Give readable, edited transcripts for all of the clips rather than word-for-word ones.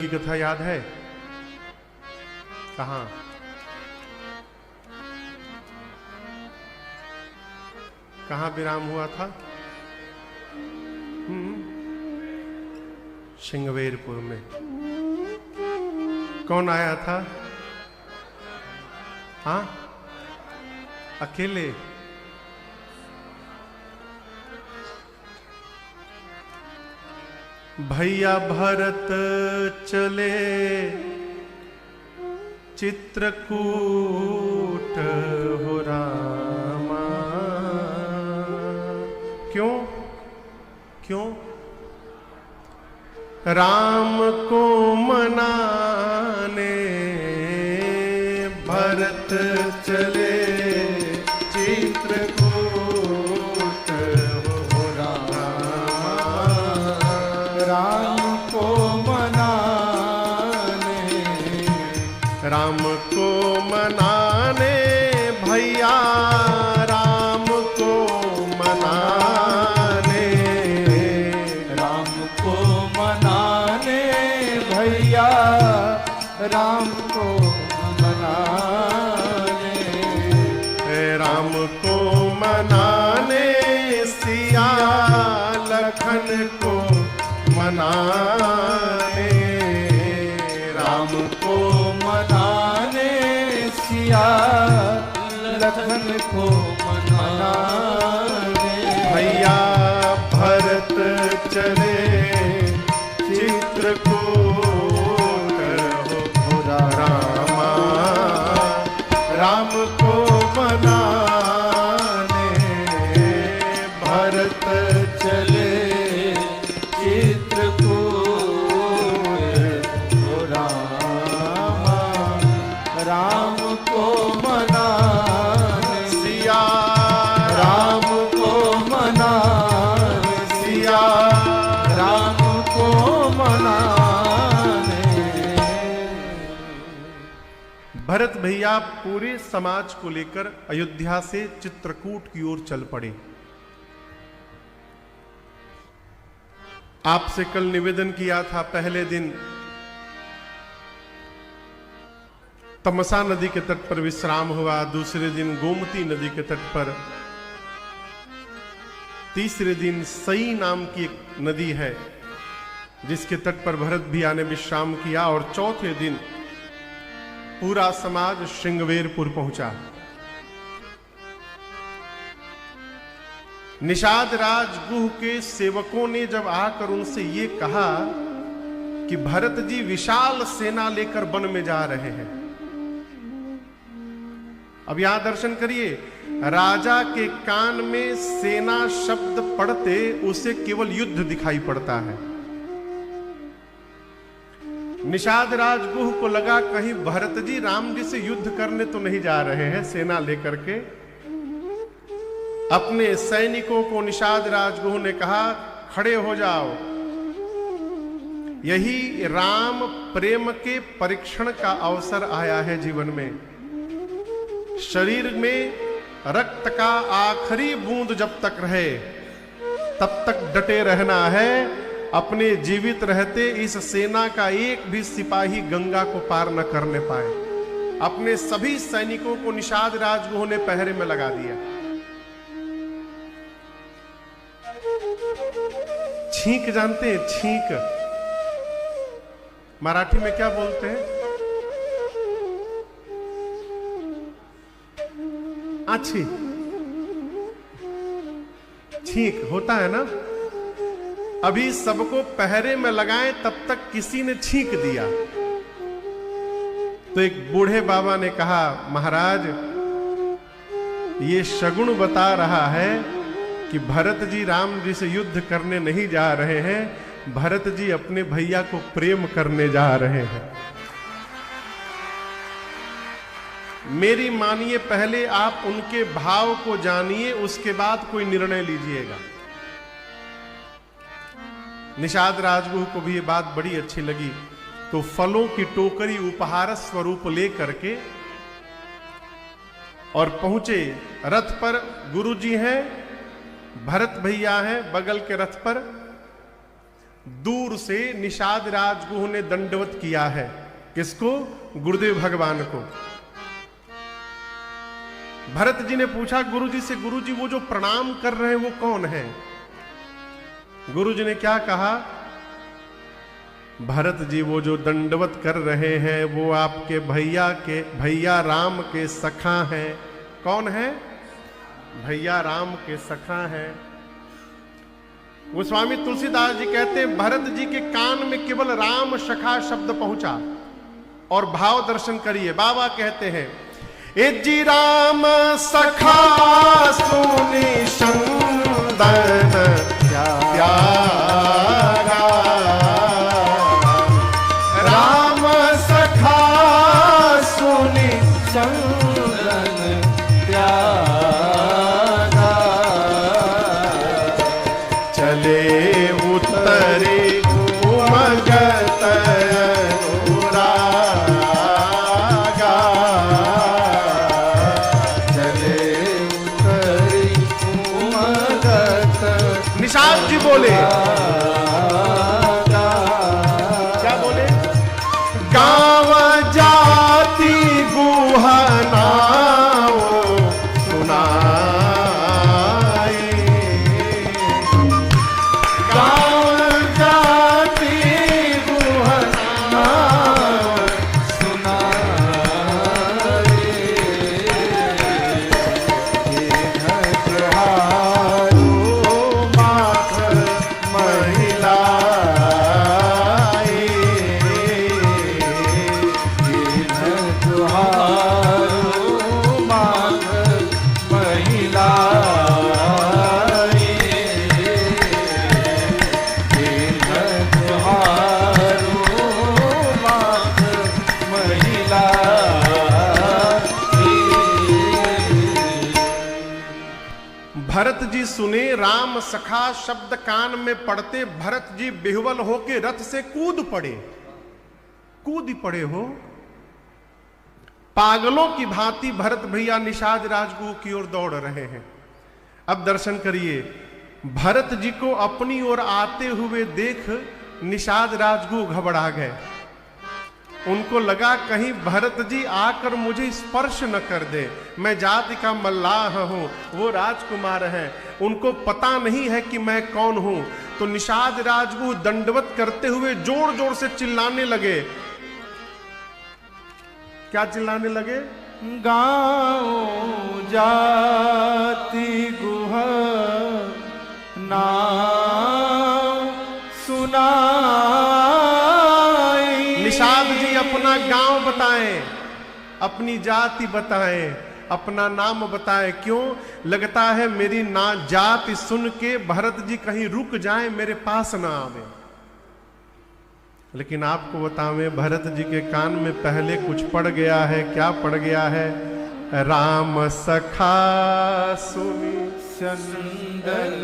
की कथा याद है? कहां? कहां विराम हुआ था? श्रृंगवेरपुर में। कौन आया था? हाँ, अकेले? भैया भरत चले चित्रकूट हो रामा। क्यों? क्यों? राम को मनाने भरत चले चित्रकूट हो रामा। राम को मनाने, राम को मनाने भैया, राम को मनाने, राम को मनाने भैया, राम को मनाने, राम को मनाने सिया लखन को मनाने, राम को मनाने सिया लखन को मनाने। भैया भरत चले चित्रकूट हो रामा। राम को मनाने भरत चले चित्रकूट हो रामा। राम को मनाने सिया, राम को मनाने सिया राम को मनाने। भरत भैया पूरे समाज को लेकर अयोध्या से चित्रकूट की ओर चल पड़े। आपसे कल निवेदन किया था, पहले दिन तमसा नदी के तट पर विश्राम हुआ, दूसरे दिन गोमती नदी के तट पर, तीसरे दिन सई नाम की एक नदी है जिसके तट पर भरत भैया ने विश्राम किया, और चौथे दिन पूरा समाज श्रृंगवेरपुर पहुंचा। निषाद राज गुह के सेवकों ने जब आकर उनसे ये कहा कि भरत जी विशाल सेना लेकर वन में जा रहे हैं। अब यहां दर्शन करिए, राजा के कान में सेना शब्द पड़ते उसे केवल युद्ध दिखाई पड़ता है। निषाद राज गुह को लगा कहीं भरत जी राम जी से युद्ध करने तो नहीं जा रहे हैं सेना लेकर के। अपने सैनिकों को निषाद राजगुह ने कहा, खड़े हो जाओ, यही राम प्रेम के परीक्षण का अवसर आया है जीवन में। शरीर में रक्त का आखिरी बूंद जब तक रहे तब तक डटे रहना है। अपने जीवित रहते इस सेना का एक भी सिपाही गंगा को पार न करने पाए। अपने सभी सैनिकों को निषाद राजगुह ने पहरे में लगा दिया। छींक जानते हैं? छींक मराठी में क्या बोलते हैं? अच्छी छींक होता है ना। अभी सबको पहरे में लगाएं तब तक किसी ने छींक दिया तो एक बूढ़े बाबा ने कहा, महाराज ये शगुन बता रहा है कि भरत जी राम जी से युद्ध करने नहीं जा रहे हैं, भरत जी अपने भैया को प्रेम करने जा रहे हैं। मेरी मानिए, पहले आप उनके भाव को जानिए, उसके बाद कोई निर्णय लीजिएगा। निषाद राजगुह को भी ये बात बड़ी अच्छी लगी, तो फलों की टोकरी उपहार स्वरूप ले करके और पहुंचे रथ पर। गुरुजी हैं, भरत भैया हैं बगल के रथ पर, दूर से निषाद राजगुरु ने दंडवत किया है। किसको? गुरुदेव भगवान को। भरत जी ने पूछा गुरु जी से, गुरु जी वो जो प्रणाम कर रहे हैं वो कौन है? गुरु जी ने क्या कहा? भरत जी वो जो दंडवत कर रहे हैं वो आपके भैया राम के सखा हैं। कौन है? भैया राम के सखा हैं। गोस्वामी तुलसीदास जी कहते हैं भरत जी के कान में केवल राम सखा शब्द पहुंचा। और भाव दर्शन करिए, बाबा कहते हैं ए जी राम सखा सुनी संदन प्यारा, राम सखा सुनी संदन प्यारा, चले उतरे उमगत अनुरागा, चले उतरी उमगत निषाद जी बोले, क्या बोले? गाँव जाति गुहनाओ सुनाई, गाँव जाति गुहनाओ सुनाई, जोहारो माथ महिलाई, जोहारो माथ महिलाई, जोहारो माथ महिलाई। भरत जी सुने राम सखा शब्द कान में पड़ते भरत जी बेहुबल होके रथ से कूद पड़े हो। पागलों की भांति भरत भैया निषाद राजगुरु की ओर दौड़ रहे हैं। अब दर्शन करिए, भरत जी को अपनी ओर आते हुए देख निषाद राजगुरु घबरा गए। उनको लगा कहीं भरत जी आकर मुझे स्पर्श न कर दे, मैं जाति का मल्लाह हूं, वो राजकुमार हैं, उनको पता नहीं है कि मैं कौन हूं। तो निषाद राजगुरु दंडवत करते हुए जोर जोर से चिल्लाने लगे। क्या चिल्लाने लगे? गाँव जाति गुहनाओ सुनाई। निषाद जी अपना गांव बताएं, अपनी जाति बताएं, अपना नाम बताएं। क्यों? लगता है मेरी ना जाति सुन के भरत जी कहीं रुक जाएं, मेरे पास ना आवे। लेकिन आपको बतावें, भरत जी के कान में पहले कुछ पड़ गया है। क्या पड़ गया है? राम सखा सुनी चंदन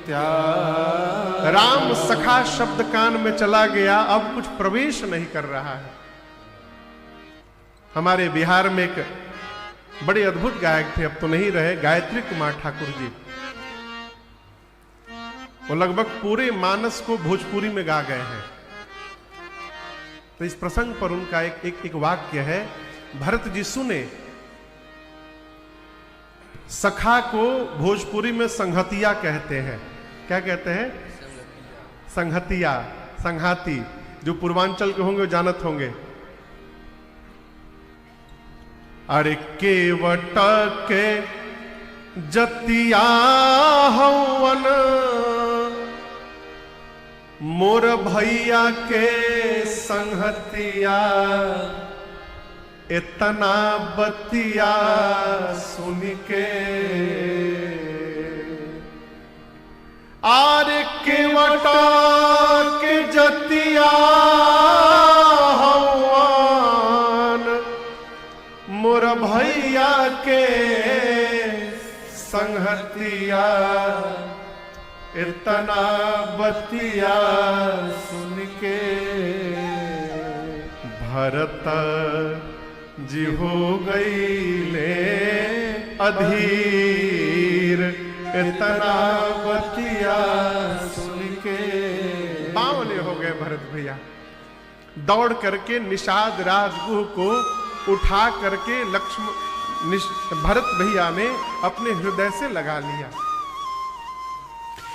त्याग। राम सखा शब्द कान में चला गया, अब कुछ प्रवेश नहीं कर रहा है। हमारे बिहार में एक बड़े अद्भुत गायक थे, अब तो नहीं रहे, गायत्री कुमार ठाकुर जी। वो लगभग पूरे मानस को भोजपुरी में गा गए हैं। तो इस प्रसंग पर उनका एक वाक्य है। भरत जी सुने, सखा को भोजपुरी में संघतिया कहते हैं। क्या कहते हैं? संघतिया, संघाती। जो पूर्वांचल के होंगे वो जानत होंगे। अरे केवट के जतिया हवन मोर भैया के संहतिया, इतना बतिया सुन के आर केवट के जतिया हवन मोर भैया के संहतिया, इतना बतिया सुन के भरत जी हो गई ले अधीर, इतना बतिया सुन के। 52 भरत भैया। दौड़ करके निषाद राजगुह को उठा करके भरत भैया ने अपने हृदय से लगा लिया।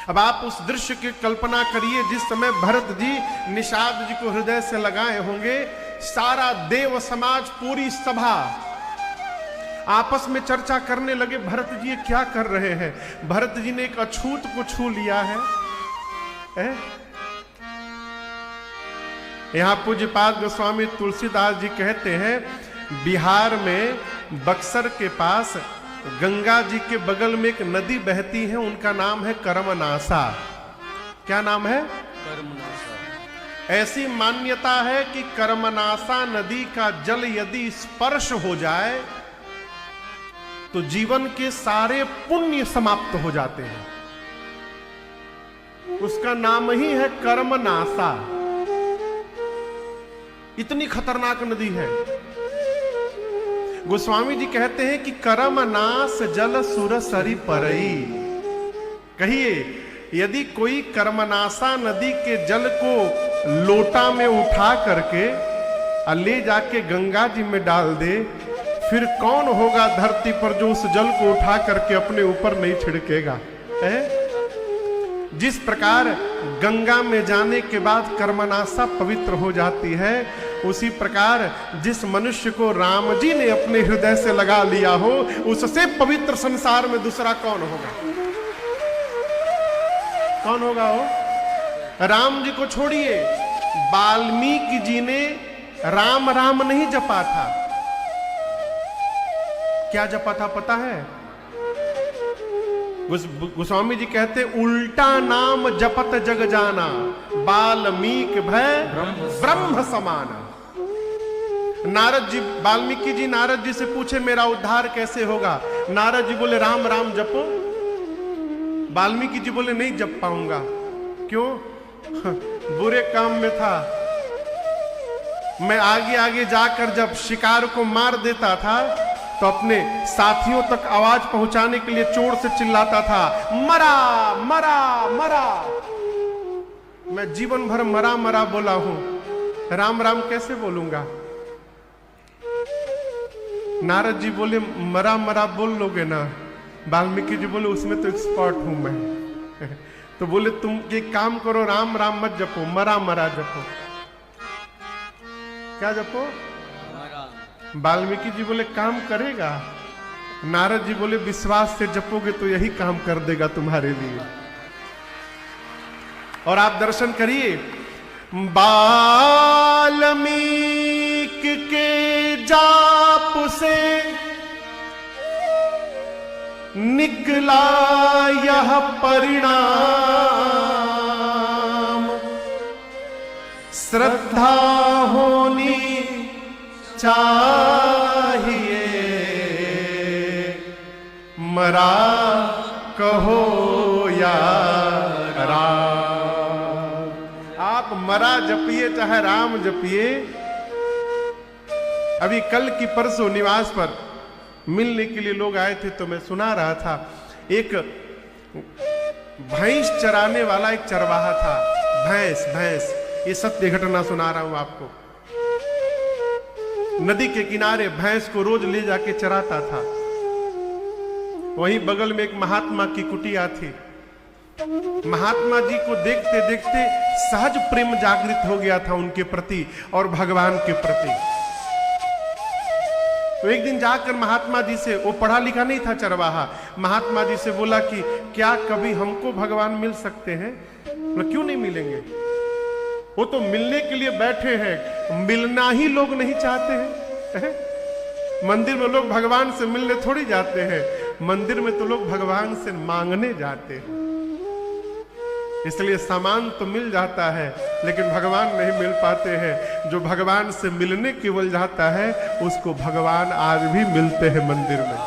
अब आप उस दृश्य की कल्पना करिए, जिस समय भरत जी निषाद जी को हृदय से लगाए होंगे, सारा देव समाज, पूरी सभा आपस में चर्चा करने लगे, भरत जी ये क्या कर रहे हैं। भरत जी ने एक अछूत को छू लिया है। यहां पूज्यपाद गोस्वामी तुलसीदास जी कहते हैं, बिहार में बक्सर के पास गंगा जी के बगल में एक नदी बहती है, उनका नाम है कर्मनासा। क्या नाम है? कर्मनासा। ऐसी मान्यता है कि कर्मनासा नदी का जल यदि स्पर्श हो जाए तो जीवन के सारे पुण्य समाप्त हो जाते हैं। उसका नाम ही है कर्मनासा। इतनी खतरनाक नदी है। गोस्वामी जी कहते हैं कि कर्मनास जल सुर सरी परई। कहिए, यदि कोई कर्मनासा नदी के जल को लोटा में उठा करके ले जाके गंगा जी में डाल दे, फिर कौन होगा धरती पर जो उस जल को उठा करके अपने ऊपर नहीं छिड़केगा। जिस प्रकार गंगा में जाने के बाद कर्मनासा पवित्र हो जाती है, उसी प्रकार जिस मनुष्य को राम जी ने अपने हृदय से लगा लिया हो, उससे पवित्र संसार में दूसरा कौन होगा? कौन होगा वो? राम जी को छोड़िए, वाल्मीकि जी ने राम राम नहीं जपा था। क्या जपा था पता है? गोस्वामी जी कहते, उल्टा नाम जपत जग जाना, वाल्मीकि भय ब्रह्म समान। नारद जी, वाल्मीकि जी नारद जी से पूछे, मेरा उद्धार कैसे होगा? नारद जी बोले, राम राम जपो। वाल्मीकि जी बोले, नहीं जप पाऊंगा। क्यों? बुरे काम में था। मैं आगे आगे जाकर जब शिकार को मार देता था तो अपने साथियों तक आवाज पहुंचाने के लिए जोर से चिल्लाता था, मरा मरा मरा। मैं जीवन भर मरा मरा बोला हूं, राम राम कैसे बोलूंगा? नारद जी बोले, मरा मरा बोल लोगे ना? वाल्मीकि जी बोले, उसमें तो एक्सपर्ट हूं मैं। तो बोले, तुम एक काम करो, राम राम मत जपो, मरा मरा जपो। क्या जपो? वाल्मीकि जी बोले, काम करेगा? नारद जी बोले, विश्वास से जपोगे तो यही काम कर देगा तुम्हारे लिए। और आप दर्शन करिए, वाल्मीकि के जाप से निकला यह परिणाम, श्रद्धा होनी चाहिए, मरा कहो या राम। आप मरा जपिए चाहे राम जपिए। अभी कल की परसों निवास पर मिलने के लिए लोग आए थे, तो मैं सुना रहा था, एक भैंस चराने वाला एक चरवाहा था। भैंस, ये सत्य घटना सुना रहा हूं आपको। नदी के किनारे भैंस को रोज ले जाके चराता था। वहीं बगल में एक महात्मा की कुटिया थी। महात्मा जी को देखते देखते सहज प्रेम जागृत हो गया था उनके प्रति और भगवान के प्रति। तो एक दिन जाकर महात्मा जी से, वो पढ़ा लिखा नहीं था चरवाहा, महात्मा जी से बोला कि क्या कभी हमको भगवान मिल सकते हैं? क्यों नहीं मिलेंगे? वो तो मिलने के लिए बैठे हैं, मिलना ही लोग नहीं चाहते हैं। मंदिर में लोग भगवान से मिलने थोड़ी जाते हैं, मंदिर में तो लोग भगवान से मांगने जाते हैं। इसलिए सामान तो मिल जाता है लेकिन भगवान नहीं मिल पाते हैं। जो भगवान से मिलने केवल जाता है उसको भगवान आज भी मिलते हैं मंदिर में।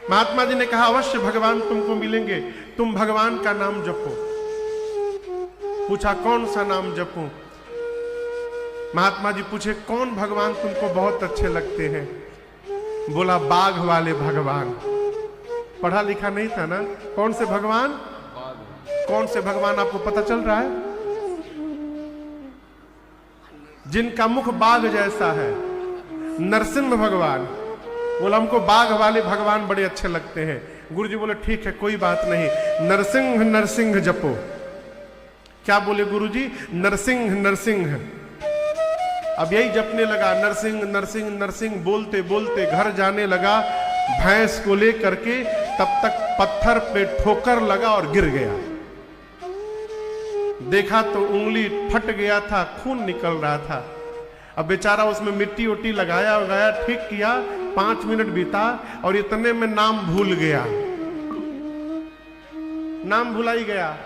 महात्मा जी ने कहा, अवश्य भगवान तुमको मिलेंगे, तुम भगवान का नाम जपो। पूछा, कौन सा नाम जपूं? महात्मा जी पूछे, कौन भगवान तुमको बहुत अच्छे लगते हैं? बोला, बाघ वाले भगवान। पढ़ा लिखा नहीं था ना। कौन से भगवान? कौन से भगवान आपको पता चल रहा है? जिनका मुख बाघ जैसा है, नरसिंह भगवान। बोला हमको बाघ वाले भगवान बड़े अच्छे लगते हैं। गुरुजी बोले ठीक है, कोई बात नहीं, नरसिंह नरसिंह जपो। क्या बोले गुरुजी? नरसिंह नरसिंह। अब यही जपने लगा, नरसिंह नरसिंह नरसिंह बोलते बोलते घर जाने लगा। भैंस को लेकर के तब तक पत्थर पे ठोकर लगा और गिर गया। देखा तो उंगली फट गया था, खून निकल रहा था। अब बेचारा उसमें मिट्टी उट्टी लगाया उगाया, ठीक किया। 5 मिनट बीता और इतने में नाम भूल गया, नाम भुलाई गया।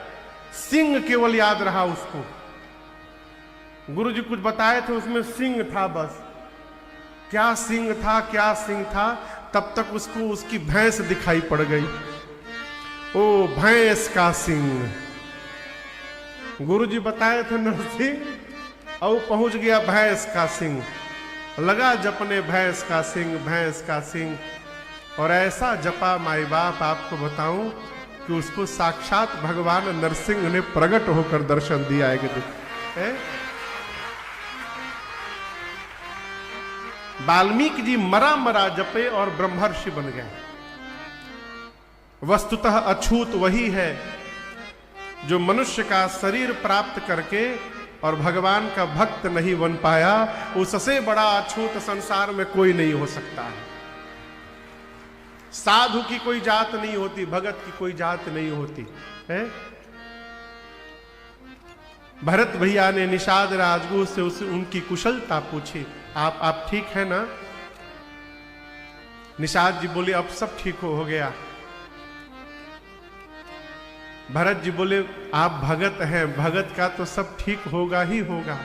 सिंह केवल याद रहा उसको। गुरुजी कुछ बताए थे, उसमें सिंह था बस। क्या सिंह था, क्या सिंह था? तब तक उसको उसकी भैंस दिखाई पड़ गई। ओ भैंस का सिंह। गुरुजी बताए थे नरसिंह, और पहुंच गया भैंस का सिंह। लगा जपने भैंस का सिंह, भैंस का सिंह। और ऐसा जपा माई बाप, आपको बताऊं कि उसको साक्षात भगवान नरसिंह ने प्रकट होकर दर्शन दिया है। वाल्मीकि जी मरा मरा जपे और ब्रह्मर्षि बन गए। वस्तुतः अछूत वही है जो मनुष्य का शरीर प्राप्त करके और भगवान का भक्त नहीं बन पाया। उससे बड़ा अछूत संसार में कोई नहीं हो सकता है। साधु की कोई जात नहीं होती, भगत की कोई जात नहीं होती है। भरत भैया ने निषाद राजगुरु से उनकी कुशलता पूछी, आप ठीक है ना? निषाद जी बोले अब सब ठीक हो गया। भरत जी बोले आप भगत हैं, भगत का तो सब ठीक होगा ही होगा।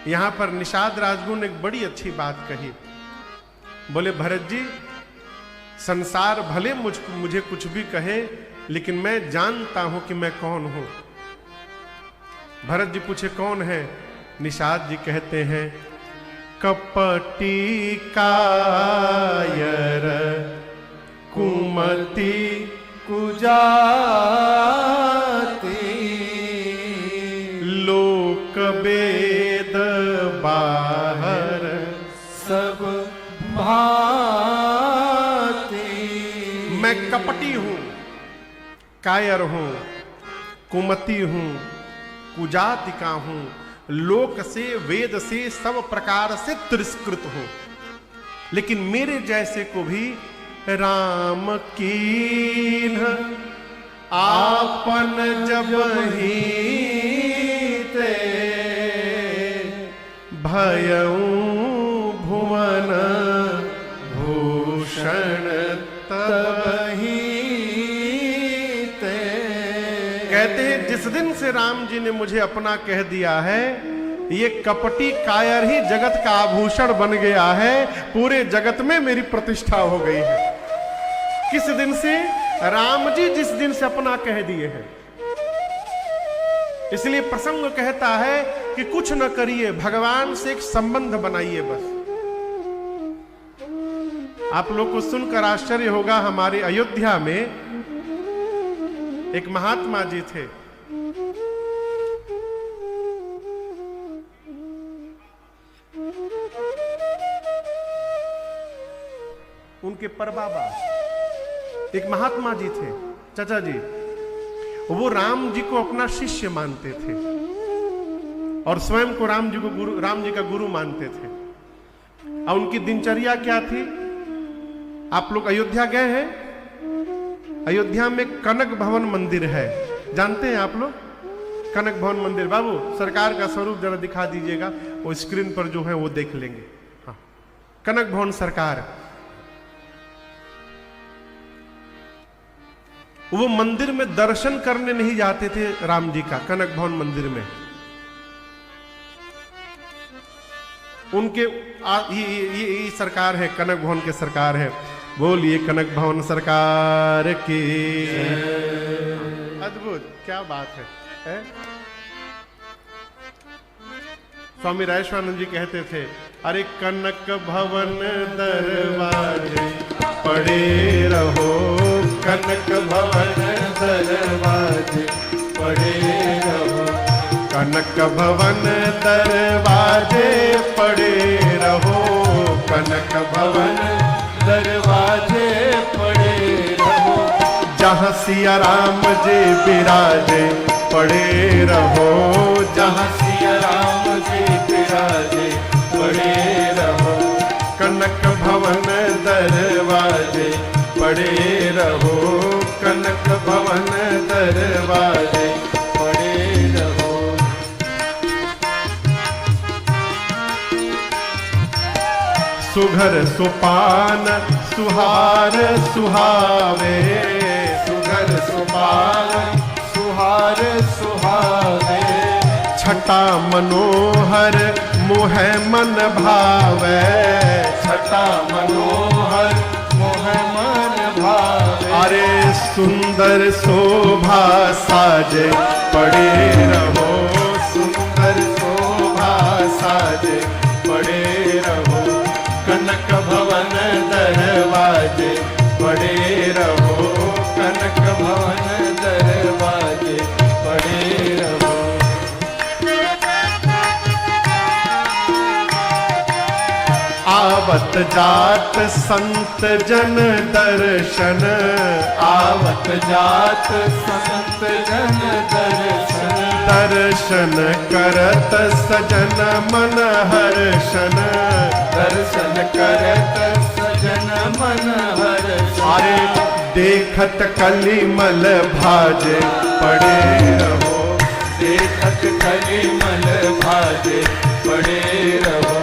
यहां पर निषाद राजगुरु ने एक बड़ी अच्छी बात कही। बोले भरत जी, संसार भले मुझे कुछ भी कहे, लेकिन मैं जानता हूं कि मैं कौन हूं। भरत जी पूछे कौन है? निषाद जी कहते हैं कपटी कायर कुमति कुजाति लोक वेद बाहर सब भांति। मैं कपटी हूं, कायर हूं, कुमति हूं, कुजाति का हूं, लोक से वेद से सब प्रकार से तिरस्कृत हूं। लेकिन मेरे जैसे को भी राम कीन्ह आपन जब ही ते भयऊ भुवन भूषण तबही ते। कहते हैं जिस दिन से राम जी ने मुझे अपना कह दिया है, ये कपटी कायर ही जगत का आभूषण बन गया है। पूरे जगत में मेरी प्रतिष्ठा हो गई है। किस दिन से? राम जी जिस दिन से अपना कह दिए हैं। इसलिए प्रसंग कहता है कि कुछ न करिए, भगवान से एक संबंध बनाइए बस। आप लोग को सुनकर आश्चर्य होगा, हमारे अयोध्या में एक महात्मा जी थे। उनके परबाबा एक महात्मा जी थे, चाचा जी। वो राम जी को अपना शिष्य मानते थे और स्वयं को राम जी का गुरु मानते थे। और उनकी दिनचर्या क्या थी? आप लोग अयोध्या गए हैं? अयोध्या में कनक भवन मंदिर है, जानते हैं आप लोग? कनक भवन मंदिर, बाबू सरकार का स्वरूप जरा दिखा दीजिएगा, वो स्क्रीन पर जो है वो देख लेंगे। हाँ, कनक भवन सरकार। वो मंदिर में दर्शन करने नहीं जाते थे राम जी का, कनक भवन मंदिर में। उनके ये सरकार है, कनक भवन के सरकार है। बोलिए कनक भवन सरकार की। अद्भुत, क्या बात है? स्वामी राजेश्वरानंद जी कहते थे, अरे कनक भवन दरवाजे पड़े रहो कनक भवन दरवाजे पड़े रहो, कनक भवन दरवाजे पड़े रहो, कनक भवन दरवाजे पड़े रहो, जहाँ सिया राम जी विराजे पड़े रहो, जहाँ सिया राम जी विराजे पड़े रहो, कनक भवन दरवाजे पड़े रहो, कनक भवन दरवाजे पड़े रहो। सुघर सुपान सुहार सुहावे, सुघर सुपान सुहार सुहावे, छटा मनोहर मोह मन भावे, छटा मनोहर मोह मन भावे, अरे सुंदर शोभा साजे पड़े रहो, सुंदर शोभा साजे पड़े रहो, कनक भवन दरवाजे पड़े रहो, कनक भवन दरवाजे पड़े रहो। आवत जात संत जन दर्शन, आवत जात संत जन दर्शन, दर्शन करत सजन मन हर्षन, दर्शन करत सजन मन हर्ष, अरे देखत कलिमल भाजे पड़े रहो, देखत कलिमल भाजे पड़े रहो,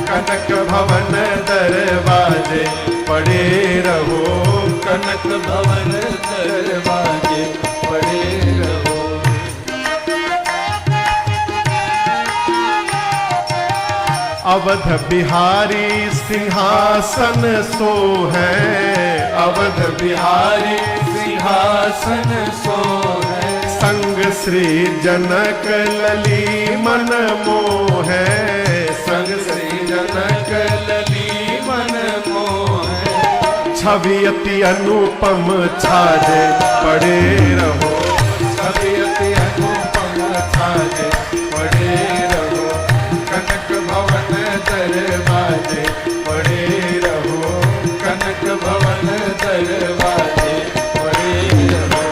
कनक भवन दरवाजे पड़े रहो, कनक भवन दरवाजे पड़े रहो। अवध बिहारी सिंहासन सो है, अवध बिहारी सिंहासन सो है, संग श्री जनक लली मन मोहे, संग श्री जनक लली मन मोह, छवि अति अनुपम छाजे पड़े रहो, छवि अति अनुपम छाजे पड़े रहो, कनक भवन दरवाजे पड़े रहो, कनक भवन दरवाजे पड़े रहो।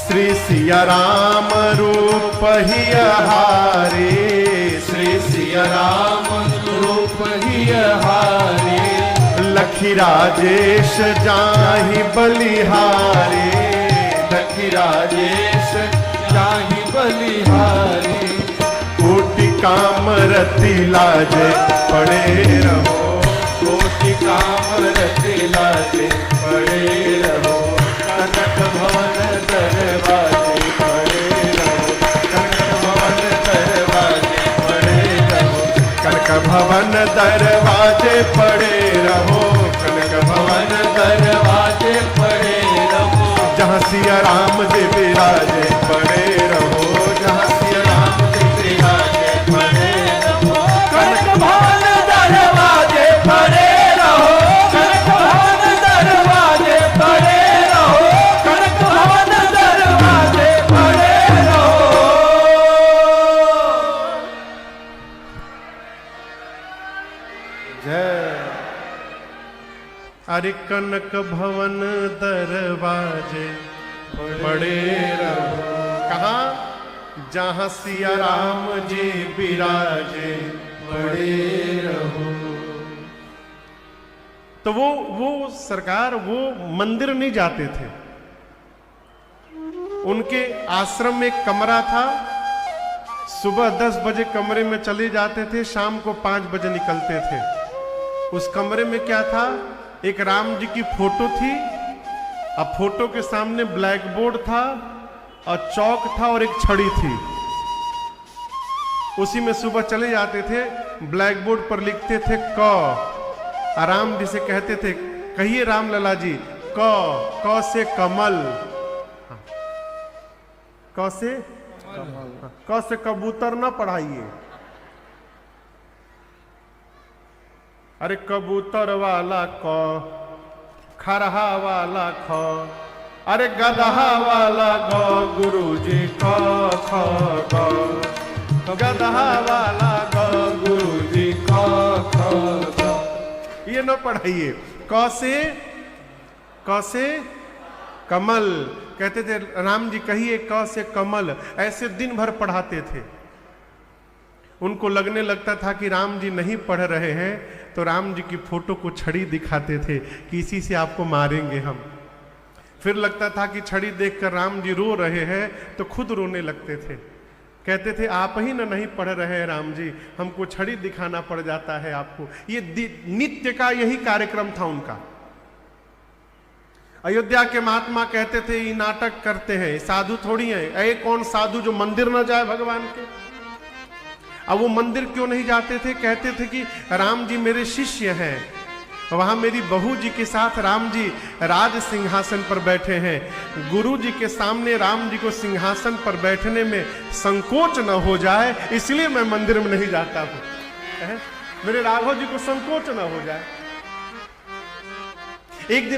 श्री सिया राम रूप ही हारे, श्री सिया राम रूप ही हारे, लखी राजेश जाहि बलिहारे, लखी राजेश जाहि बलिहारी, कोटि कामरति लाजे पड़े रहो, कोटि कामरति लाजे पड़े रहो, कनक भवन दरवाजे पड़े रहो, कनक भवन दरवाजे पड़े रहो, कनक भवन दरवाजे पड़े रहो, कनक भवन भवन दरवाजे पड़े रहो, जहाँ सिया राम जी विराजे पड़े रहो, जहाँ सिया राम जी विराजे पड़े रहो, कनक भवन दरवाजे पड़े रहो, कनक भवन दरवाजे पड़े रहो, कनक भवन दरवाजे पड़े रहो। जय। अरे कनक भवन दरवाजे पड़े रहो, कहाँ? जहाँ सिया राम जी विराजे पड़े रहो। तो वो सरकार वो मंदिर नहीं जाते थे, उनके आश्रम में एक कमरा था, सुबह 10 बजे कमरे में चले जाते थे, शाम को 5 बजे निकलते थे। उस कमरे में क्या था? एक राम जी की फोटो थी, अब फोटो के सामने ब्लैक बोर्ड था और चौक था और एक छड़ी थी। उसी में सुबह चले जाते थे, ब्लैक बोर्ड पर लिखते थे क, राम जी से कहते थे कहिए राम लला जी, क से कमल, क से कबूतर ना पढ़ाइए, अरे कबूतर वाला क, खरहा वाला ख, अरे गदहा वाला ग, गुरुजी क ख ग, गदहा वाला ग, गुरुजी क ख ग। ये न पढ़ाइए। क से कमल, कहते थे राम जी कहिए क से कमल, ऐसे दिन भर पढ़ाते थे। उनको लगने लगता था कि राम जी नहीं पढ़ रहे हैं तो राम जी की फोटो को छड़ी दिखाते थे कि इसी से आपको मारेंगे हम। फिर लगता था कि छड़ी देखकर राम जी रो रहे हैं तो खुद रोने लगते थे। कहते थे आप ही ना नहीं पढ़ रहे हैं राम जी, हमको छड़ी दिखाना पड़ जाता है आपको। ये नित्य का यही कार्यक्रम था उनका। अयोध्या के महात्मा कहते थे ये नाटक करते हैं, साधु थोड़ी हैं। अरे कौन साधु जो मंदिर न जाए भगवान के। अब वो मंदिर क्यों नहीं जाते थे? कहते थे कि राम जी मेरे शिष्य हैं, वहां मेरी बहू जी के साथ राम जी राज सिंहासन पर बैठे हैं, गुरु जी के सामने राम जी को सिंहासन पर बैठने में संकोच न हो जाए, इसलिए मैं मंदिर में नहीं जाता हूं। मेरे राघव जी को संकोच न हो जाए। एक दिन